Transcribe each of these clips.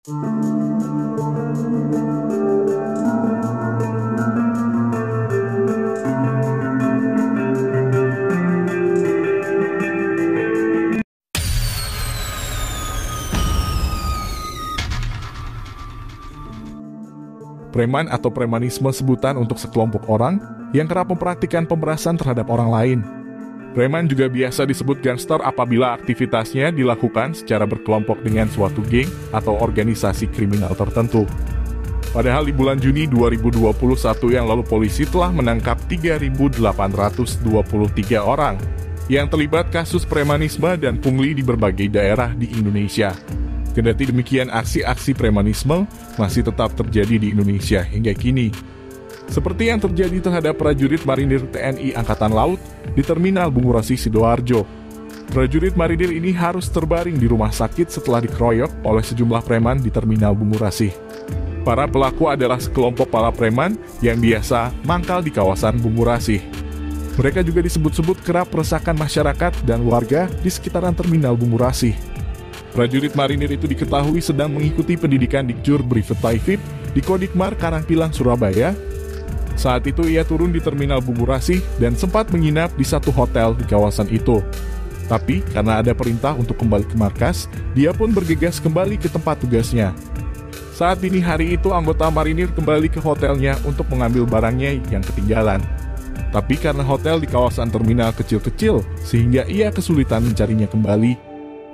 Preman atau premanisme sebutan untuk sekelompok orang yang kerap mempraktikkan pemerasan terhadap orang lain. Preman juga biasa disebut gangster apabila aktivitasnya dilakukan secara berkelompok dengan suatu geng atau organisasi kriminal tertentu. Padahal di bulan Juni 2021 yang lalu polisi telah menangkap 3.823 orang yang terlibat kasus premanisme dan pungli di berbagai daerah di Indonesia. Kendati demikian, aksi-aksi premanisme masih tetap terjadi di Indonesia hingga kini. Seperti yang terjadi terhadap prajurit marinir TNI Angkatan Laut di Terminal Bungurasi Sidoarjo. Prajurit marinir ini harus terbaring di rumah sakit setelah dikeroyok oleh sejumlah preman di Terminal Bungurasi. Para pelaku adalah sekelompok para preman yang biasa mangkal di kawasan Bungurasi. Mereka juga disebut-sebut kerap meresahkan masyarakat dan warga di sekitaran Terminal Bungurasi. Prajurit marinir itu diketahui sedang mengikuti pendidikan Dikjur Brevet Taifib di Kodikmar Karangpilang, Surabaya. Saat itu ia turun di Terminal Bungurasi dan sempat menginap di satu hotel di kawasan itu. Tapi karena ada perintah untuk kembali ke markas, dia pun bergegas kembali ke tempat tugasnya. Saat dini hari itu anggota marinir kembali ke hotelnya untuk mengambil barangnya yang ketinggalan. Tapi karena hotel di kawasan terminal kecil-kecil, sehingga ia kesulitan mencarinya kembali.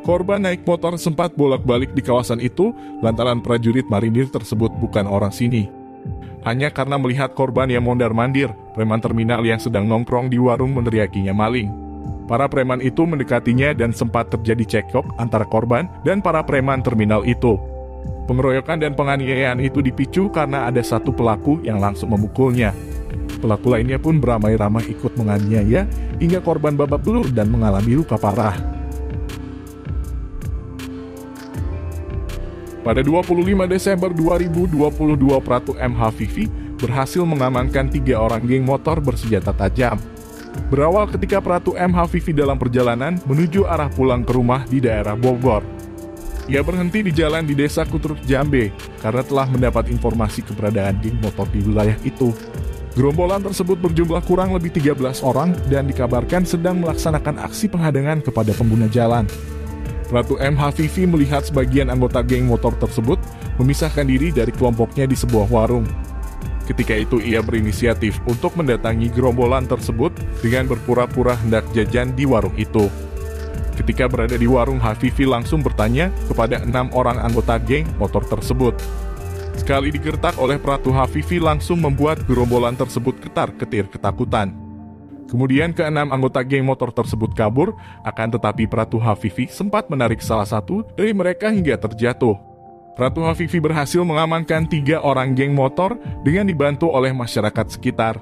Korban naik motor sempat bolak-balik di kawasan itu lantaran prajurit marinir tersebut bukan orang sini. Hanya karena melihat korban yang mondar-mandir, preman terminal yang sedang nongkrong di warung meneriakinya maling. Para preman itu mendekatinya dan sempat terjadi cekcok antara korban dan para preman terminal itu. Pengeroyokan dan penganiayaan itu dipicu karena ada satu pelaku yang langsung memukulnya. Pelaku lainnya pun beramai-ramai ikut menganiaya hingga korban babak belur dan mengalami luka parah. Pada 25 Desember 2022, Pratu M. Hafifi berhasil mengamankan 3 orang geng motor bersenjata tajam. Berawal ketika Pratu M. Hafifi dalam perjalanan menuju arah pulang ke rumah di daerah Bogor. Ia berhenti di jalan di Desa Kutruk Jambe karena telah mendapat informasi keberadaan geng motor di wilayah itu. Gerombolan tersebut berjumlah kurang lebih 13 orang dan dikabarkan sedang melaksanakan aksi penghadangan kepada pengguna jalan. Pratu M. Hafifi melihat sebagian anggota geng motor tersebut memisahkan diri dari kelompoknya di sebuah warung. Ketika itu ia berinisiatif untuk mendatangi gerombolan tersebut dengan berpura-pura hendak jajan di warung itu. Ketika berada di warung, Hafifi langsung bertanya kepada 6 orang anggota geng motor tersebut. Sekali digertak oleh Pratu, Hafifi langsung membuat gerombolan tersebut ketar-ketir ketakutan. Kemudian ke-6 anggota geng motor tersebut kabur, akan tetapi Pratu Hafifi sempat menarik salah satu dari mereka hingga terjatuh. Pratu Hafifi berhasil mengamankan 3 orang geng motor dengan dibantu oleh masyarakat sekitar.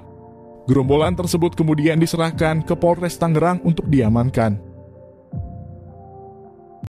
Gerombolan tersebut kemudian diserahkan ke Polres Tangerang untuk diamankan.